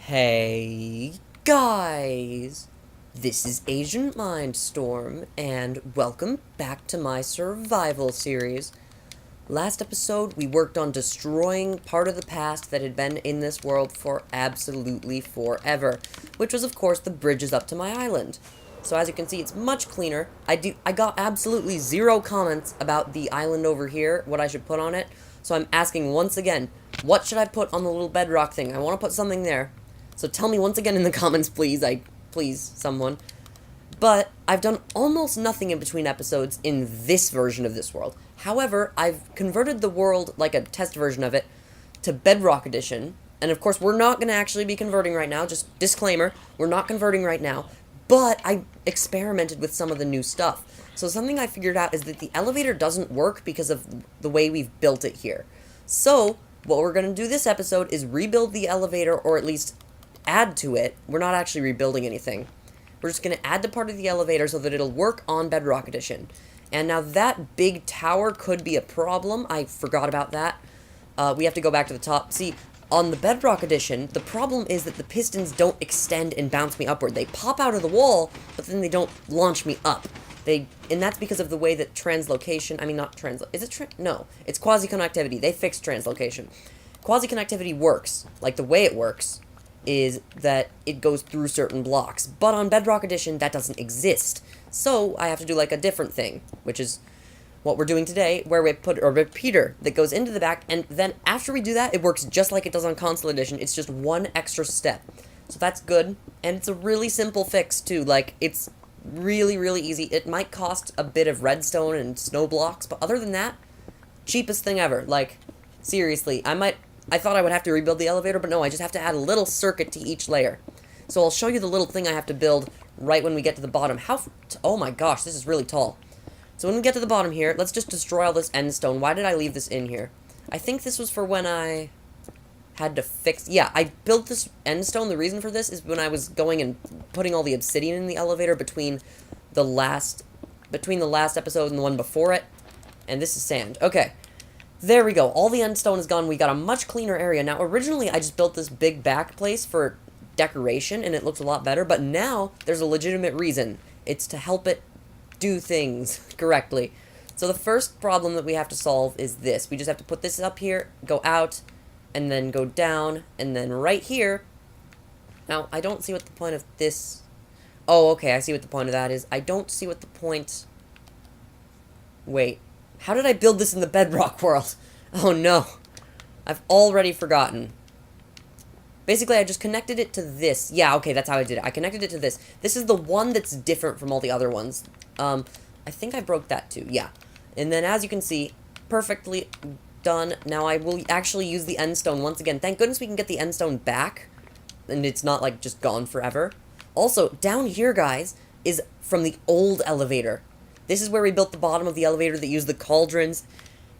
Hey guys, this is AgentMindStorm, and welcome back to my survival series. Last episode, we worked on destroying part of the past that had been in this world for absolutely forever, which was, of course, the bridges up to my island. So as you can see, it's much cleaner. I got absolutely zero comments about the island over here, what I should put on it. So I'm asking once again, what should I put on the little bedrock thing? I want to put something there. So tell me once again in the comments, please. Please, someone. But I've done almost nothing in between episodes in this version of this world. However, I've converted the world, like a test version of it, to Bedrock Edition. And of course, we're not going to actually be converting right now. Just disclaimer, we're not converting right now. But I experimented with some of the new stuff. So something I figured out is that the elevator doesn't work because of the way we've built it here. So what we're going to do this episode is rebuild the elevator, or at least add to it. We're not actually rebuilding anything. We're just going to add the part of the elevator so that it'll work on Bedrock Edition. And now that big tower could be a problem. I forgot about that. We have to go back to the top. See, on the Bedrock Edition, the problem is that the pistons don't extend and bounce me upward. They pop out of the wall, but then they don't launch me up. And that's because of the way that translocation, no, it's quasi-connectivity. They fixed translocation. Quasi-connectivity works, like the way it works is that it goes through certain blocks. But on Bedrock Edition, that doesn't exist. So I have to do like a different thing, which is what we're doing today, where we put a repeater that goes into the back, and then after we do that, it works just like it does on Console Edition. It's just one extra step. So that's good, and it's a really simple fix, too. Like, it's really, really easy. It might cost a bit of redstone and snow blocks, but other than that, cheapest thing ever. Like, seriously, I thought I would have to rebuild the elevator, but no, I just have to add a little circuit to each layer. So I'll show you the little thing I have to build right when we get to the bottom. Oh my gosh, this is really tall. So when we get to the bottom here, let's just destroy all this end stone. Why did I leave this in here? I think this was for when I had to fix... Yeah, I built this end stone. The reason for this is when I was going and putting all the obsidian in the elevator between the last episode and the one before it. And this is sand. Okay. There we go. All the end stone is gone. We got a much cleaner area. Now, originally, I just built this big back place for decoration, and it looks a lot better. But now, there's a legitimate reason. It's to help it do things correctly. So the first problem that we have to solve is this. We just have to put this up here, go out, and then go down, and then right here. Now, I don't see what the point of this... Oh, okay, I see what the point of that is. I don't see what the point... Wait. How did I build this in the Bedrock world? Oh no. I've already forgotten. Basically, I just connected it to this. Yeah, okay, that's how I did it. I connected it to this. This is the one that's different from all the other ones. I think I broke that too. Yeah. And then, as you can see, perfectly done. Now, I will actually use the end stone once again. Thank goodness we can get the end stone back. And it's not, like, just gone forever. Also, down here, guys, is from the old elevator. This is where we built the bottom of the elevator that used the cauldrons.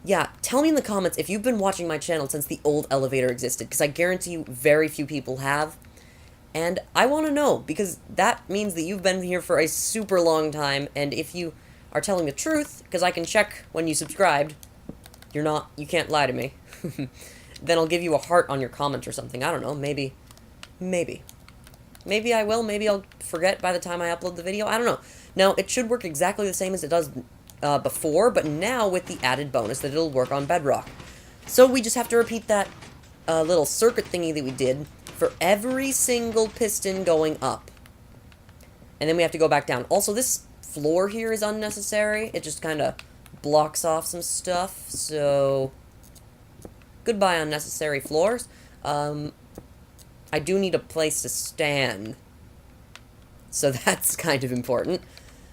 Yeah, tell me in the comments if you've been watching my channel since the old elevator existed, because I guarantee you very few people have. And I want to know, because that means that you've been here for a super long time, and if you are telling the truth, because I can check when you subscribed, you can't lie to me, then I'll give you a heart on your comment or something. I don't know, maybe. Maybe I will, maybe I'll forget by the time I upload the video, I don't know. Now, it should work exactly the same as it does before, but now with the added bonus that it'll work on Bedrock. So we just have to repeat that little circuit thingy that we did for every single piston going up. And then we have to go back down. Also, this floor here is unnecessary. It just kind of blocks off some stuff, so goodbye unnecessary floors. I do need a place to stand, so that's kind of important.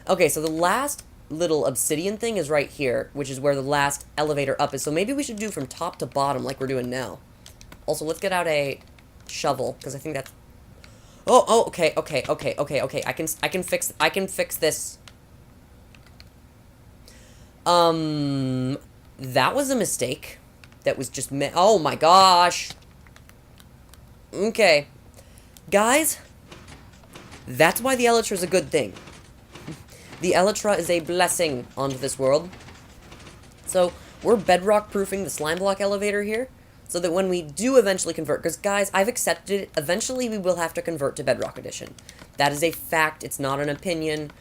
Okay, so the last little obsidian thing is right here, which is where the last elevator up is. So maybe we should do from top to bottom like we're doing now. Also, let's get out a shovel, because I think that's... Oh, okay. I can fix this. That was a mistake. That was just oh my gosh. Okay. Guys, that's why the Elytra is a good thing. The Elytra is a blessing onto this world. So, we're bedrock proofing the slime block elevator here. so that when we do eventually convert, because guys, I've accepted it, eventually we will have to convert to Bedrock Edition. That is a fact, it's not an opinion.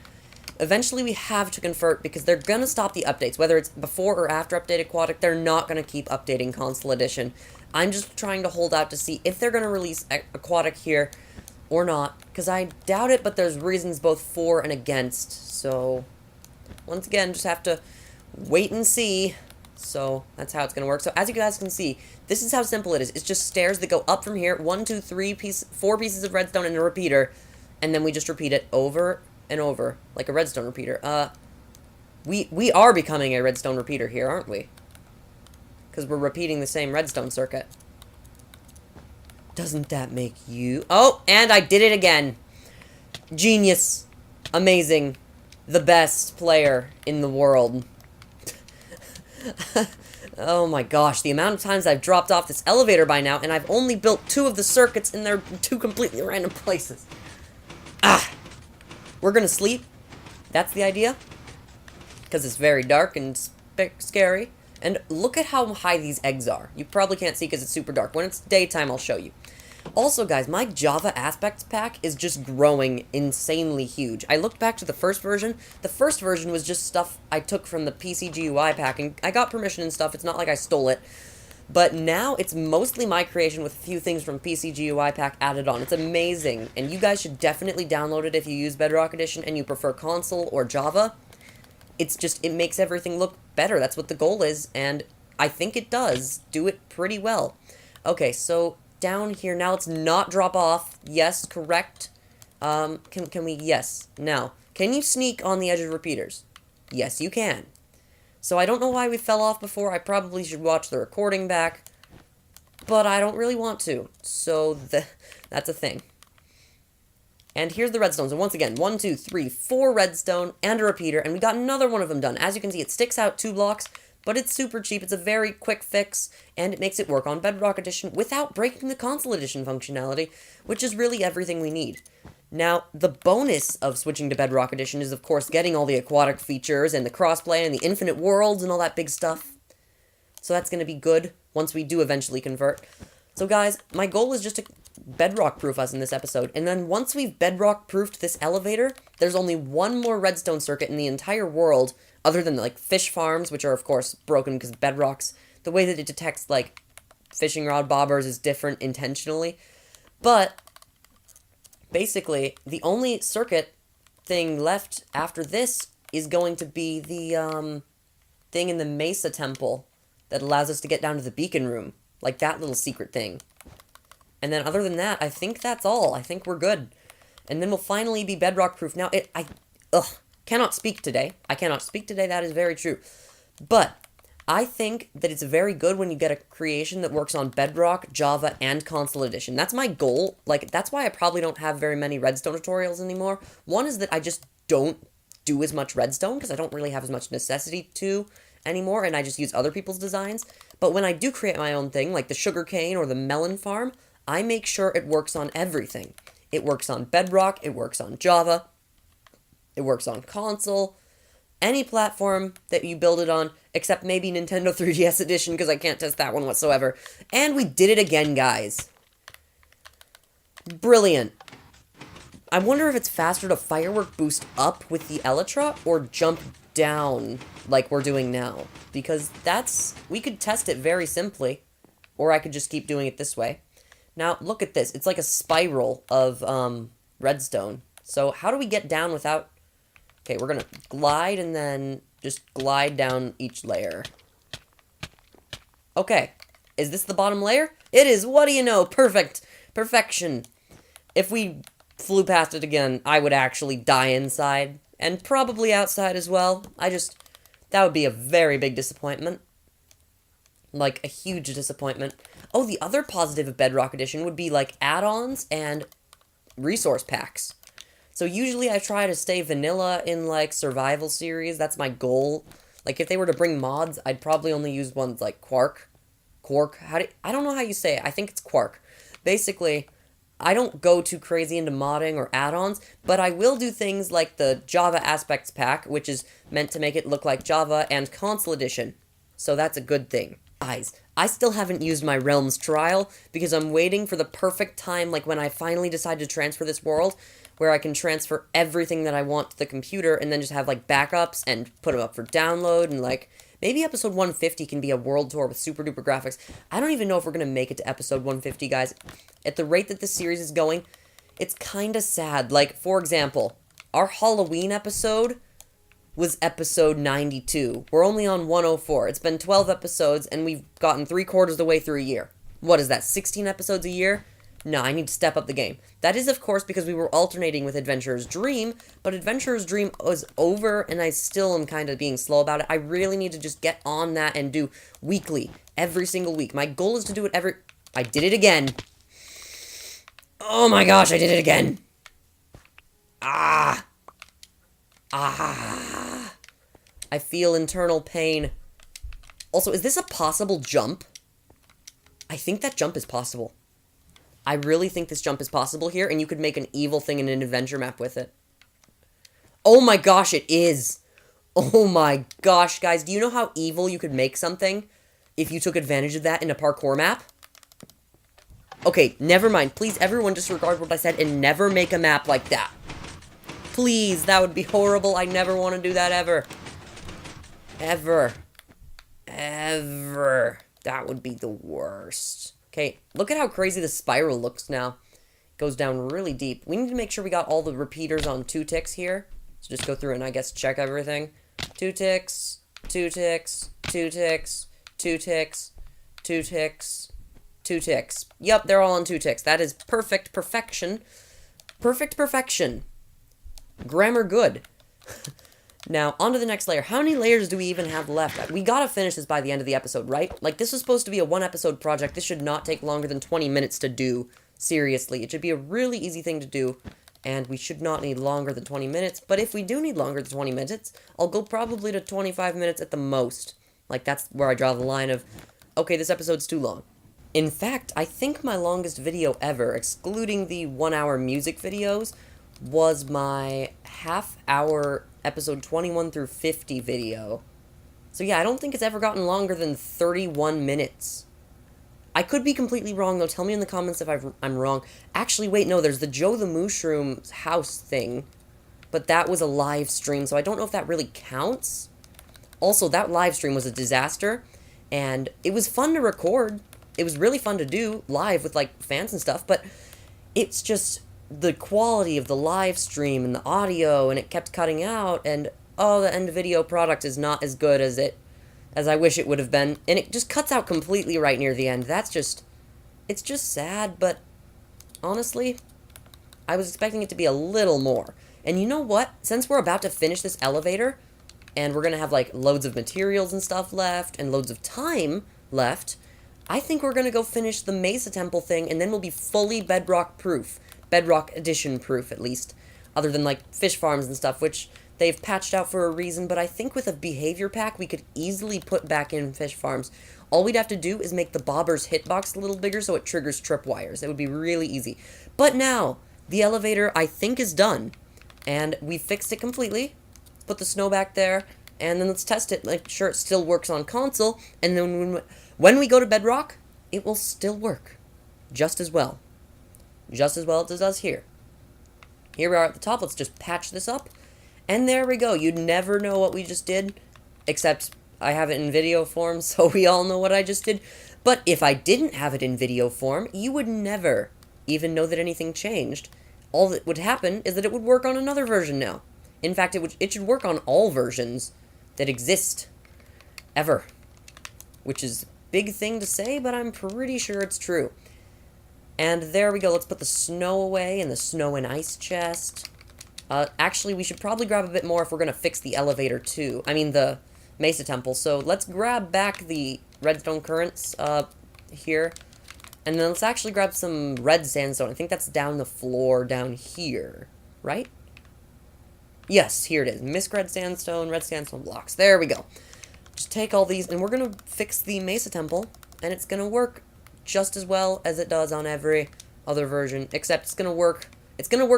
Eventually we have to convert because they're going to stop the updates, whether it's before or after update Aquatic, they're not going to keep updating Console Edition. I'm just trying to hold out to see if they're going to release Aquatic here or not, because I doubt it, but there's reasons both for and against, so once again, just have to wait and see. So that's how it's going to work. So as you guys can see, this is how simple it is. It's just stairs that go up from here. 4 pieces of redstone and a repeater. And then we just repeat it over and over, like a redstone repeater. We are becoming a redstone repeater here, aren't we? Because we're repeating the same redstone circuit. Doesn't that make you... Oh, and I did it again. Genius. Amazing. The best player in the world. Oh my gosh, the amount of times I've dropped off this elevator by now, and I've only built 2 of the circuits, and they're 2 completely random places. Ah! We're gonna sleep. That's the idea. Because it's very dark and scary. And look at how high these eggs are. You probably can't see because it's super dark. When it's daytime, I'll show you. Also, guys, my Java Aspects pack is just growing insanely huge. I looked back to the first version. The first version was just stuff I took from the PC GUI pack, and I got permission and stuff. It's not like I stole it. But now it's mostly my creation with a few things from PC GUI pack added on. It's amazing, and you guys should definitely download it if you use Bedrock Edition and you prefer console or Java. It's just, it makes everything look better. That's what the goal is, and I think it does do it pretty well. Okay, so down here, now let's not drop off. Yes, correct. Can we, yes. Now, can you sneak on the edge of repeaters? Yes, you can. So I don't know why we fell off before. I probably should watch the recording back, but I don't really want to. So that's a thing. And here's the redstones. And once again, 1, 2, 3, 4 redstone and a repeater, and we got another one of them done. As you can see, it sticks out 2 blocks, but it's super cheap. It's a very quick fix, and it makes it work on Bedrock Edition without breaking the Console Edition functionality, which is really everything we need. Now, the bonus of switching to Bedrock Edition is, of course, getting all the aquatic features and the crossplay and the infinite worlds and all that big stuff. So that's going to be good once we do eventually convert. So guys, my goal is just to bedrock-proof us in this episode, and then once we've bedrock-proofed this elevator, there's only 1 more redstone circuit in the entire world, other than, like, fish farms, which are, of course, broken because bedrocks, the way that it detects, like, fishing rod bobbers is different intentionally, but basically, the only circuit thing left after this is going to be the, thing in the Mesa Temple that allows us to get down to the beacon room, like that little secret thing. And then other than that, I think that's all. I think we're good. And then we'll finally be bedrock-proof. Now, cannot speak today. I cannot speak today, that is very true. But I think that it's very good when you get a creation that works on Bedrock, Java, and Console Edition. That's my goal. Like, that's why I probably don't have very many Redstone tutorials anymore. One is that I just don't do as much Redstone, because I don't really have as much necessity to anymore, and I just use other people's designs. But when I do create my own thing, like the sugarcane or the melon farm, I make sure it works on everything. It works on Bedrock, it works on Java, it works on console, any platform that you build it on, except maybe Nintendo 3DS Edition, because I can't test that one whatsoever. And we did it again, guys. Brilliant. I wonder if it's faster to firework boost up with the Elytra, or jump down like we're doing now. Because we could test it very simply, or I could just keep doing it this way. Now, look at this. It's like a spiral of redstone. So how do we get down without... Okay, we're going to glide and then just glide down each layer. Okay, is this the bottom layer? It is. What do you know? Perfect. Perfection. If we flew past it again, I would actually die inside. And probably outside as well. That would be a very big disappointment. Like, a huge disappointment. Oh, the other positive of Bedrock Edition would be, like, add-ons and resource packs. So usually I try to stay vanilla in, like, survival series. That's my goal. Like, if they were to bring mods, I'd probably only use ones like Quark. I don't know how you say it. I think it's Quark. Basically, I don't go too crazy into modding or add-ons, but I will do things like the Java Aspects pack, which is meant to make it look like Java, and Console Edition. So that's a good thing. Guys, I still haven't used my Realms trial because I'm waiting for the perfect time, like when I finally decide to transfer this world, where I can transfer everything that I want to the computer and then just have like backups and put them up for download, and like maybe episode 150 can be a world tour with super duper graphics. I don't even know if we're going to make it to episode 150, guys. At the rate that this series is going, it's kind of sad. Like, for example, our Halloween episode was episode 92. We're only on 104. It's been 12 episodes, and we've gotten 3/4 of the way through a year. What is that, 16 episodes a year? No, I need to step up the game. That is, of course, because we were alternating with Adventurer's Dream, but Adventurer's Dream was over, and I still am kind of being slow about it. I really need to just get on that and do weekly, every single week. My goal is to do it every... I did it again. Oh my gosh, I did it again. Ah. I feel internal pain. Also, is this a possible jump? I think that jump is possible. I really think this jump is possible here, and you could make an evil thing in an adventure map with it. Oh my gosh, it is. Oh my gosh, guys. Do you know how evil you could make something if you took advantage of that in a parkour map? Okay, never mind. Please, everyone disregard what I said and never make a map like that. Please, that would be horrible. I never want to do that ever. Ever. Ever. That would be the worst. Okay, look at how crazy the spiral looks now. It goes down really deep. We need to make sure we got all the repeaters on 2 ticks here. So just go through and I guess check everything. 2 ticks, 2 ticks, 2 ticks, 2 ticks, 2 ticks, 2 ticks. Yep, they're all on 2 ticks. That is perfect perfection. Perfect perfection. Grammar good. Now, on to the next layer. How many layers do we even have left? We gotta finish this by the end of the episode, right? Like, this is supposed to be a 1-episode project. This should not take longer than 20 minutes to do. Seriously. It should be a really easy thing to do, and we should not need longer than 20 minutes. But if we do need longer than 20 minutes, I'll go probably to 25 minutes at the most. Like, that's where I draw the line of, okay, this episode's too long. In fact, I think my longest video ever, excluding the 1-hour music videos, was my half-hour episode 21 through 50 video. So yeah, I don't think it's ever gotten longer than 31 minutes. I could be completely wrong, though. Tell me in the comments if I'm wrong. Actually, wait, no, there's the Joe the Mushroom's house thing, but that was a live stream, so I don't know if that really counts. Also, that live stream was a disaster, and it was fun to record. It was really fun to do live with, like, fans and stuff, but it's just the quality of the live stream and the audio, and it kept cutting out, and oh, the end video product is not as good as I wish it would have been, and it just cuts out completely right near the end. That's just, it's just sad, but honestly, I was expecting it to be a little more. And you know what? Since we're about to finish this elevator, and we're gonna have like loads of materials and stuff left, and loads of time left, I think we're gonna go finish the Mesa Temple thing, and then we'll be fully Bedrock proof. Bedrock Edition proof, at least. Other than, like, fish farms and stuff, which they've patched out for a reason, but I think with a behavior pack, we could easily put back in fish farms. All we'd have to do is make the bobber's hitbox a little bigger so it triggers tripwires. It would be really easy. But now, the elevator, I think, is done. And we fixed it completely. Put the snow back there, and then let's test it. Make sure it still works on console, and then when we go to Bedrock, it will still work. Just as well. Just as well as it does here. Here we are at the top. Let's just patch this up. And there we go. You'd never know what we just did. Except I have it in video form, so we all know what I just did. But if I didn't have it in video form, you would never even know that anything changed. All that would happen is that it would work on another version now. In fact, it should work on all versions that exist. Ever. Which is a big thing to say, but I'm pretty sure it's true. And there we go. Let's put the snow away in the snow and ice chest. Actually, we should probably grab a bit more if we're going to fix the elevator, too. I mean, the Mesa Temple. So let's grab back the redstone currents here. And then let's actually grab some red sandstone. I think that's down the floor down here. Right? Yes, here it is. Misc red sandstone blocks. There we go. Just take all these, and we're going to fix the Mesa Temple. And it's going to work just as well as it does on every other version, except it's gonna work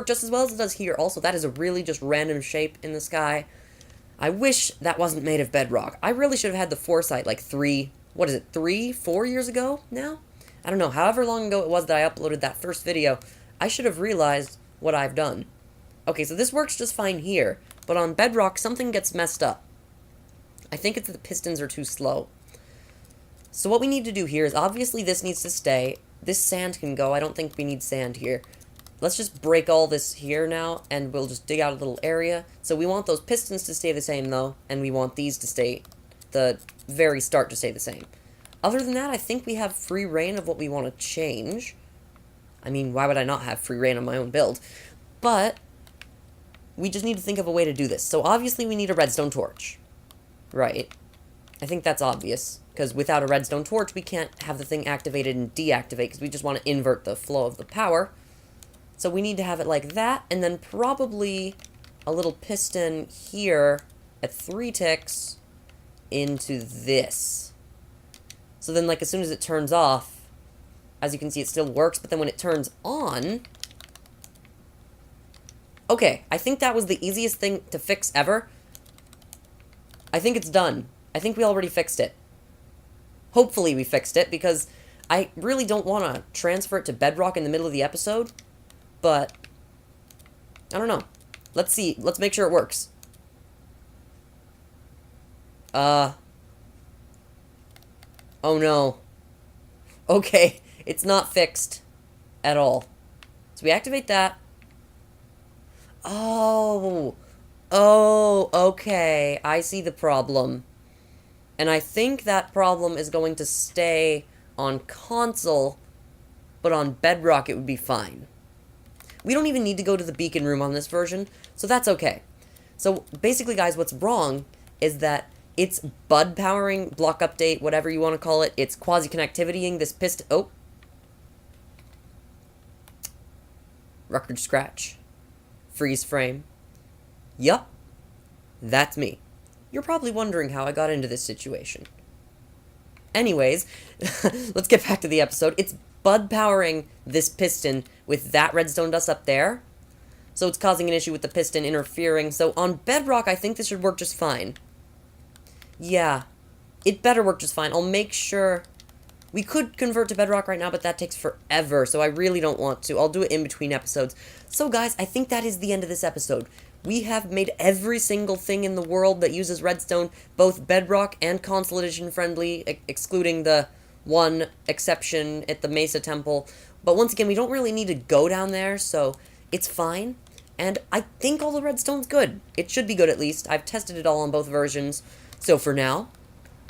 just as well as it does here. Also, that is a really just random shape in the sky. I wish that wasn't made of bedrock. I really should have had the foresight like 3 what is it, 3, 4 years ago now? I don't know, however long ago it was that I uploaded that first video, I should have realized what I've done. Okay, so this works just fine here, but on Bedrock, something gets messed up. I think it's that the pistons are too slow. So what we need to do here is, obviously this needs to stay. This sand can go. I don't think we need sand here. Let's just break all this here now, and we'll just dig out a little area. So we want those pistons to stay the same, though, and we want these to stay, the very start to stay the same. Other than that, I think we have free reign of what we want to change. I mean, why would I not have free reign on my own build? But we just need to think of a way to do this. So obviously we need a redstone torch. Right. I think that's obvious, because without a redstone torch, we can't have the thing activated and deactivate, because we just want to invert the flow of the power. So we need to have it like that, and then probably a little piston here at 3 ticks into this. So then, like, as soon as it turns off, as you can see, it still works, but then when it turns on... Okay, I think that was the easiest thing to fix ever. I think it's done. I think we already fixed it. Hopefully we fixed it, because I really don't want to transfer it to Bedrock in the middle of the episode, but I don't know. Let's see. Let's make sure it works. Oh no. Okay, it's not fixed at all. So we activate that. Oh, okay. I see the problem. And I think that problem is going to stay on console, but on Bedrock it would be fine. We don't even need to go to the beacon room on this version, so that's okay. So basically, guys, what's wrong is that it's bud powering, block update, whatever you want to call it. It's quasi-connectivitying this piston. Oh. Record scratch. Freeze frame. Yup. That's me. You're probably wondering how I got into this situation. Anyways, let's get back to the episode. It's bud powering this piston with that redstone dust up there. So it's causing an issue with the piston interfering. So on Bedrock, I think this should work just fine. Yeah, it better work just fine. I'll make sure... We could convert to Bedrock right now, but that takes forever, so I really don't want to. I'll do it in between episodes. So guys, I think that is the end of this episode. We have made every single thing in the world that uses redstone, both Bedrock and Console Edition friendly, excluding the one exception at the Mesa Temple. But once again, we don't really need to go down there, so it's fine. And I think all the redstone's good. It should be good, at least. I've tested it all on both versions. So for now,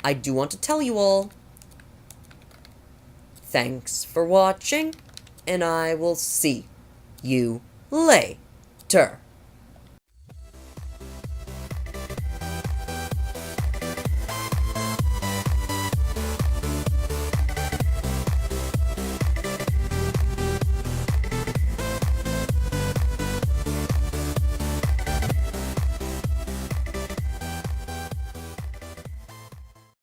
I do want to tell you all, thanks for watching, and I will see you later.